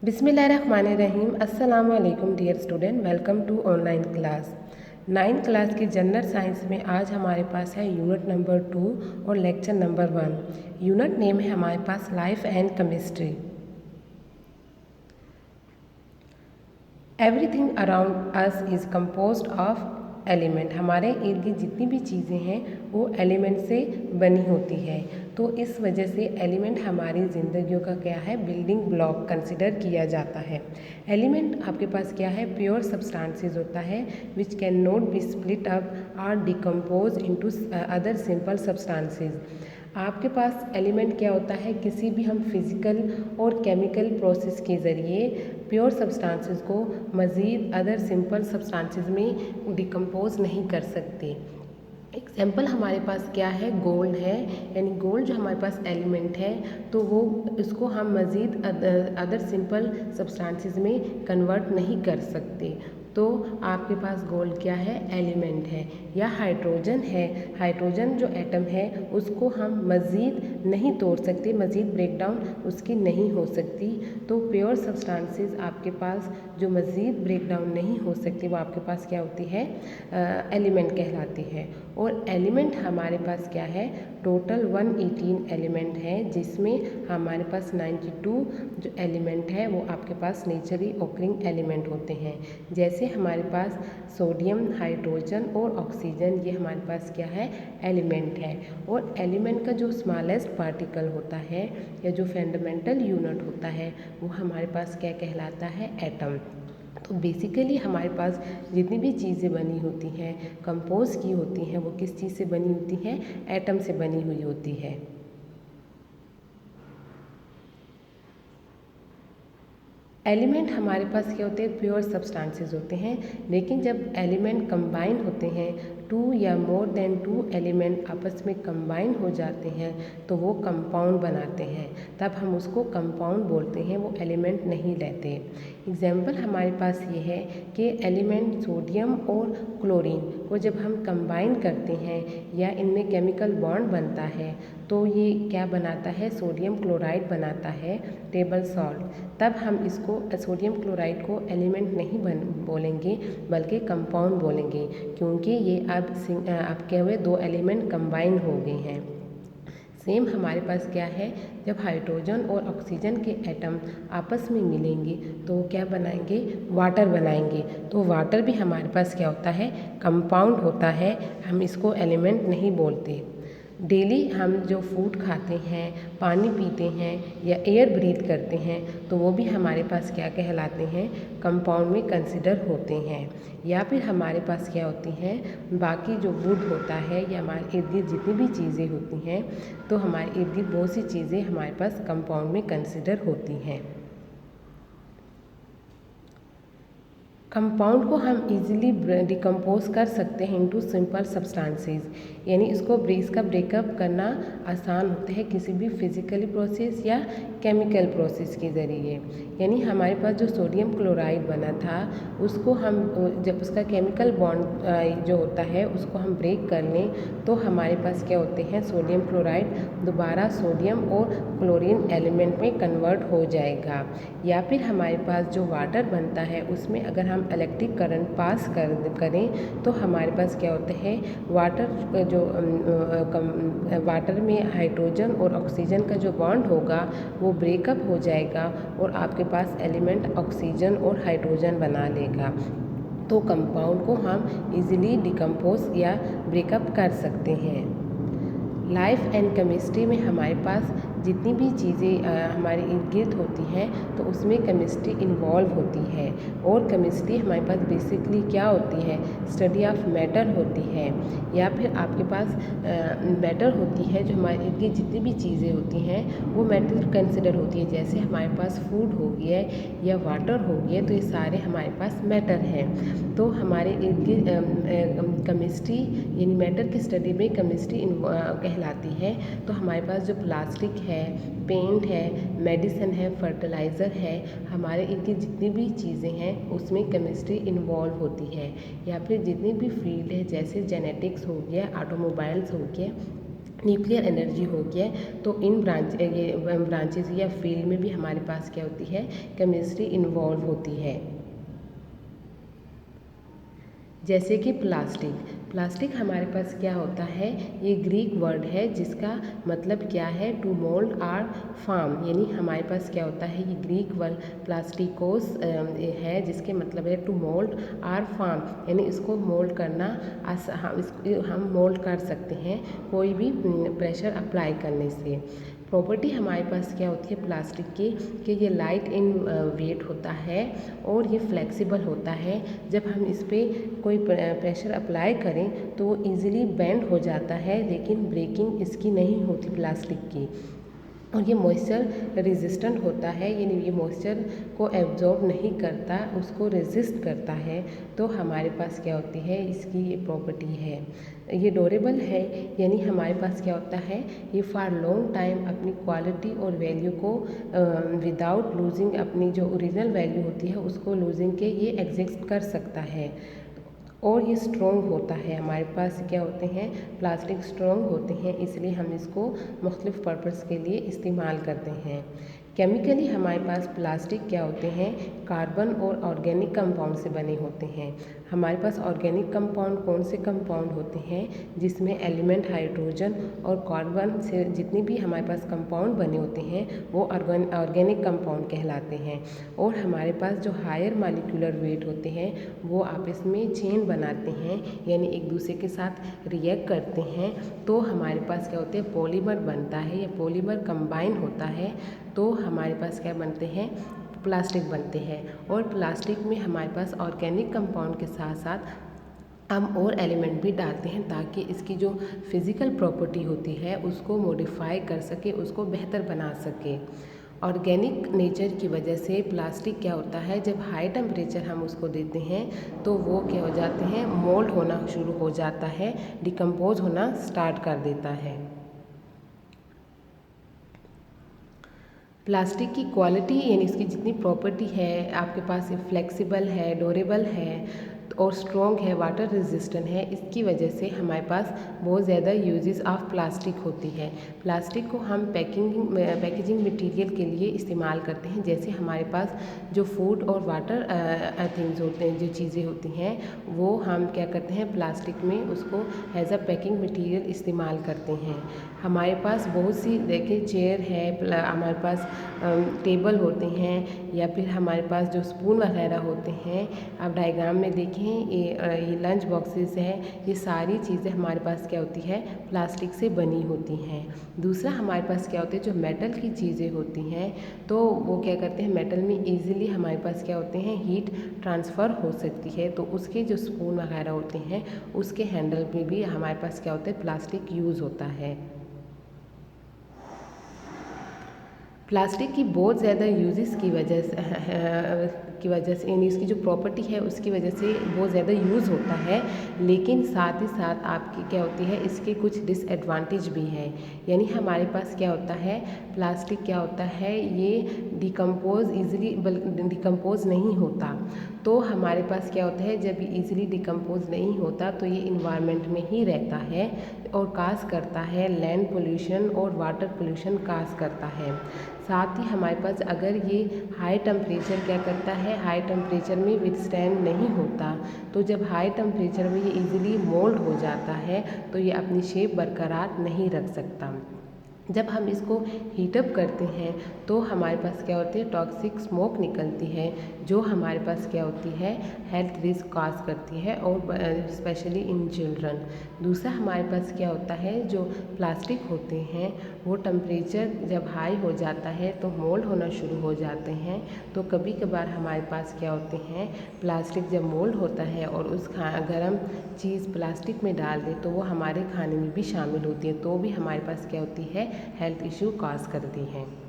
बिस्मिल्लाहिर्रहमानिर्रहीम। अस्सलाम वालेकुम dear student, welcome to online class. 9th class की जनरल साइंस में आज हमारे पास है यूनिट नंबर 2 और लेक्चर नंबर 1। यूनिट नेम है हमारे पास life and chemistry. Everything around us is composed of element. हमारे इर्द गिर्द जितनी भी चीज़ें हैं वो एलिमेंट से बनी होती है। तो इस वजह से एलिमेंट हमारी ज़िंदगियों का क्या है, बिल्डिंग ब्लॉक कंसिडर किया जाता है। एलिमेंट आपके पास क्या है, प्योर सब्सटेंसेस होता है which can not be split up और decompose into other simple substances. आपके पास एलिमेंट क्या होता है, किसी भी हम फिज़िकल और केमिकल प्रोसेस के ज़रिए प्योर सब्सटेंसेस को मज़ीद अदर सिंपल सब्सटेंसेस में डिकम्पोज नहीं कर सकते। एग्जाम्पल हमारे पास क्या है, गोल्ड है, यानी गोल्ड जो हमारे पास एलिमेंट है तो वो इसको हम मज़ीद अदर सिंपल सब्सटेंसेस में कन्वर्ट नहीं कर सकते। तो आपके पास गोल्ड क्या है, एलिमेंट है। या हाइड्रोजन है, हाइड्रोजन जो एटम है उसको हम मज़ीद नहीं तोड़ सकते, मज़ीद ब्रेकडाउन उसकी नहीं हो सकती। तो प्योर सब्सटेंसेस आपके पास जो मज़ीद ब्रेकडाउन नहीं हो सकती वो आपके पास क्या होती है, एलिमेंट कहलाती है। और एलिमेंट हमारे पास क्या है, टोटल 118 एलिमेंट है जिसमें हमारे पास 92 जो एलिमेंट है वो आपके पास नेचुरली ऑकरिंग एलिमेंट होते हैं। जैसे हमारे पास सोडियम, हाइड्रोजन और ऑक्सीजन, ये हमारे पास क्या है, एलिमेंट है। और एलिमेंट का जो स्मॉलेस्ट पार्टिकल होता है या जो फंडामेंटल यूनिट होता है वो हमारे पास क्या कहलाता है, एटम। तो बेसिकली हमारे पास जितनी भी चीज़ें बनी होती हैं, कंपोज की होती हैं, वो किस चीज़ से बनी होती हैं, एटम से बनी हुई होती है। एलिमेंट हमारे पास क्या होते हैं, प्योर सब्सटेंसेस होते हैं। लेकिन जब एलिमेंट कंबाइन होते हैं, 2 या मोर देन 2 एलिमेंट आपस में कंबाइन हो जाते हैं तो वो कंपाउंड बनाते हैं, तब हम उसको कंपाउंड बोलते हैं, वो एलिमेंट नहीं रहते। एग्जाम्पल हमारे पास ये है कि एलिमेंट सोडियम और क्लोरीन को जब हम कंबाइन करते हैं या इनमें केमिकल बॉन्ड बनता है तो ये क्या बनाता है, सोडियम क्लोराइड बनाता है, टेबल सॉल्ट। तब हम इसको सोडियम क्लोराइड को एलिमेंट नहीं बोलेंगे बल्कि कंपाउंड बोलेंगे, क्योंकि ये अब आपके हुए 2 एलिमेंट कंबाइन हो गए हैं। सेम हमारे पास क्या है, जब हाइड्रोजन और ऑक्सीजन के एटम आपस में मिलेंगे तो क्या बनाएंगे, वाटर बनाएंगे। तो वाटर भी हमारे पास क्या होता है, कंपाउंड होता है, हम इसको एलिमेंट नहीं बोलते। डेली हम जो फूड खाते हैं, पानी पीते हैं या एयर ब्रीथ करते हैं तो वो भी हमारे पास क्या कहलाते हैं, कंपाउंड में कंसिडर होते हैं। या फिर हमारे पास क्या होती हैं, बाकी जो वुड होता है या हमारे इर्द गिर्द जितनी भी चीज़ें होती हैं तो हमारे इर्द गिर्द बहुत सी चीज़ें हमारे पास कंपाउंड में कंसिडर होती हैं। कंपाउंड को हम इजीली डिकम्पोज कर सकते हैं इनटू सिंपल सब्सटेंसेस, यानी इसको इसका ब्रेकअप करना आसान होता है किसी भी फिज़िकली प्रोसेस या केमिकल प्रोसेस के ज़रिए। यानी हमारे पास जो सोडियम क्लोराइड बना था उसको हम जब उसका केमिकल बॉन्ड जो होता है उसको हम ब्रेक कर लें तो हमारे पास क्या होते हैं, सोडियम क्लोराइड दोबारा सोडियम और क्लोरीन एलिमेंट में कन्वर्ट हो जाएगा। या फिर हमारे पास जो वाटर बनता है उसमें अगर हम इलेक्ट्रिक करंट पास करें तो हमारे पास क्या होता है, वाटर जो वाटर में हाइड्रोजन और ऑक्सीजन का जो बॉन्ड होगा वो ब्रेकअप हो जाएगा और आपके पास एलिमेंट ऑक्सीजन और हाइड्रोजन बना लेगा। तो कंपाउंड को हम इजीली डिकम्पोज या ब्रेकअप कर सकते हैं। लाइफ एंड केमिस्ट्री में हमारे पास जितनी भी चीज़ें हमारे इर्द गिर्द होती हैं तो उसमें केमिस्ट्री इन्वॉल्व होती है। और केमिस्ट्री हमारे पास बेसिकली क्या होती है, स्टडी ऑफ मैटर होती है। या फिर आपके पास मैटर होती है, जो हमारे इर्द गिर्द जितनी भी चीज़ें होती हैं वो मैटर कंसिडर होती है। जैसे हमारे पास फूड हो गया या वाटर हो गया तो ये सारे हमारे पास मैटर हैं। तो हमारे इर्द गिर्द केमिस्ट्री यानी मैटर की स्टडी में केमिस्ट्री कहलाती है। तो हमारे पास जो प्लास्टिक है, पेंट है, मेडिसिन है, फर्टिलाइज़र है, हमारे इनकी जितनी भी चीज़ें हैं उसमें केमिस्ट्री इन्वॉल्व होती है। या फिर जितनी भी फील्ड है जैसे जेनेटिक्स हो गया, ऑटोमोबाइल्स हो गया, न्यूक्लियर एनर्जी हो गया तो इन ब्रांचेस या फील्ड में भी हमारे पास क्या होती है, केमिस्ट्री इन्वॉल्व होती है। जैसे कि प्लास्टिक हमारे पास क्या होता है, ये ग्रीक वर्ड है जिसका मतलब क्या है, टू मोल्ड आर फार्म, यानी हमारे पास क्या होता है, ये ग्रीक वर्ड प्लास्टिकोस है जिसके मतलब है टू मोल्ड आर फार्म, यानी इसको मोल्ड करना, हम मोल्ड कर सकते हैं कोई भी प्रेशर अप्लाई करने से। प्रॉपर्टी हमारे पास क्या होती है प्लास्टिक की कि ये लाइट इन वेट होता है और ये फ्लेक्सिबल होता है। जब हम इस पर कोई प्रेशर अप्लाई करें तो वो ईज़िली बेंड हो जाता है, लेकिन ब्रेकिंग इसकी नहीं होती प्लास्टिक की। और ये मॉइस्चर रेजिस्टेंट होता है, यानी ये मॉइस्चर को एब्जॉर्ब नहीं करता, उसको रेजिस्ट करता है। तो हमारे पास क्या होती है, इसकी ये प्रॉपर्टी है। ये ड्यूरेबल है, यानी हमारे पास क्या होता है, ये फॉर लॉन्ग टाइम अपनी क्वालिटी और वैल्यू को विदाउट लूजिंग, अपनी जो ओरिजिनल वैल्यू होती है उसको लूजिंग के ये एग्जिस्ट कर सकता है। और ये स्ट्रॉन्ग होता है, हमारे पास क्या होते हैं, प्लास्टिक स्ट्रॉन्ग होते हैं, इसलिए हम इसको मुख्तलिफ़ पर्पस के लिए इस्तेमाल करते हैं। केमिकली हमारे पास प्लास्टिक क्या होते हैं, कार्बन और ऑर्गेनिक कंपाउंड से बने होते हैं। हमारे पास ऑर्गेनिक कंपाउंड कौन से कंपाउंड होते हैं, जिसमें एलिमेंट हाइड्रोजन और कार्बन से जितने भी हमारे पास कंपाउंड बने होते हैं वो ऑर्गेनिक कंपाउंड कहलाते हैं। और हमारे पास जो हायर मॉलिक्यूलर वेट होते हैं वो आपस में चेन बनाते हैं, यानी एक दूसरे के साथ रिएक्ट करते हैं, तो हमारे पास क्या होते हैं, पॉलीमर बनता है, या पॉलीमर कंबाइन होता है, तो हमारे पास क्या बनते हैं, प्लास्टिक बनते हैं। और प्लास्टिक में हमारे पास ऑर्गेनिक कंपाउंड के साथ साथ हम और एलिमेंट भी डालते हैं ताकि इसकी जो फिज़िकल प्रॉपर्टी होती है उसको मॉडिफाई कर सके, उसको बेहतर बना सके। ऑर्गेनिक नेचर की वजह से प्लास्टिक क्या होता है, जब हाई टेम्परेचर हम उसको देते हैं तो वो क्या हो जाते हैं, मोल्ड होना शुरू हो जाता है, डिकम्पोज होना स्टार्ट कर देता है। प्लास्टिक की क्वालिटी यानी इसकी जितनी प्रॉपर्टी है आपके पास, फ्लेक्सिबल है, ड्यूरेबल है और स्ट्रॉन्ग है, वाटर रेजिस्टेंट है, इसकी वजह से हमारे पास बहुत ज़्यादा यूजेस ऑफ प्लास्टिक होती है। प्लास्टिक को हम पैकेजिंग मटेरियल के लिए इस्तेमाल करते हैं, जैसे हमारे पास जो फूड और वाटर थिंग्स होते हैं, जो चीज़ें होती हैं वो हम क्या करते हैं, प्लास्टिक में उसको एज अ पैकिंग मटेरियल इस्तेमाल करते हैं। हमारे पास बहुत सी देखिए चेयर है, हमारे पास टेबल होते हैं, या फिर हमारे पास जो स्पून वगैरह होते हैं, आप डायग्राम में देखें ये लंच बॉक्सेस हैं, ये सारी चीज़ें हमारे पास क्या होती है, प्लास्टिक से बनी होती हैं। दूसरा हमारे पास क्या होते हैं, जो मेटल की चीज़ें होती हैं तो वो क्या करते हैं, मेटल में इजीली हमारे पास क्या होते हैं, हीट ट्रांसफ़र हो सकती है, तो उसके जो स्पून वगैरह होते हैं उसके हैंडल में भी हमारे पास क्या होता है, प्लास्टिक यूज़ होता है। प्लास्टिक की बहुत ज़्यादा यूजेस की वजह से यानी इसकी जो प्रॉपर्टी है उसकी वजह से बहुत ज़्यादा यूज़ होता है, लेकिन साथ ही साथ आपकी क्या होती है, इसके कुछ डिसएडवांटेज भी हैं। यानी हमारे पास क्या होता है, प्लास्टिक क्या होता है, ये डिकम्पोज ईज़िली डिकम्पोज नहीं होता। तो हमारे पास क्या होता है, जब ये ईज़िली डिकम्पोज नहीं होता तो ये इन्वायरमेंट में ही रहता है और काज करता है लैंड पोल्यूशन और वाटर पोल्यूशन काज करता है। साथ ही हमारे पास अगर ये हाई टेम्परेचर क्या करता है, हाई टेम्परेचर में विथस्टैंड नहीं होता, तो जब हाई टेम्परेचर में ये इजीली मोल्ड हो जाता है तो ये अपनी शेप बरकरार नहीं रख सकता। जब हम इसको हीटअप करते हैं तो हमारे पास क्या होती है, टॉक्सिक स्मोक निकलती है, जो हमारे पास क्या होती है, हेल्थ रिस्क कॉज करती है, और स्पेशली इन चिल्ड्रन। दूसरा हमारे पास क्या होता है, जो प्लास्टिक होते हैं वो टेम्परेचर जब हाई हो जाता है तो मोल्ड होना शुरू हो जाते हैं। तो कभी कभार हमारे पास क्या होते हैं, प्लास्टिक जब मोल्ड होता है और उस गर्म चीज़ प्लास्टिक में डाल दे तो वो हमारे खाने में भी शामिल होती है, तो भी हमारे पास क्या होती है, हेल्थ इश्यू कॉज करती हैं।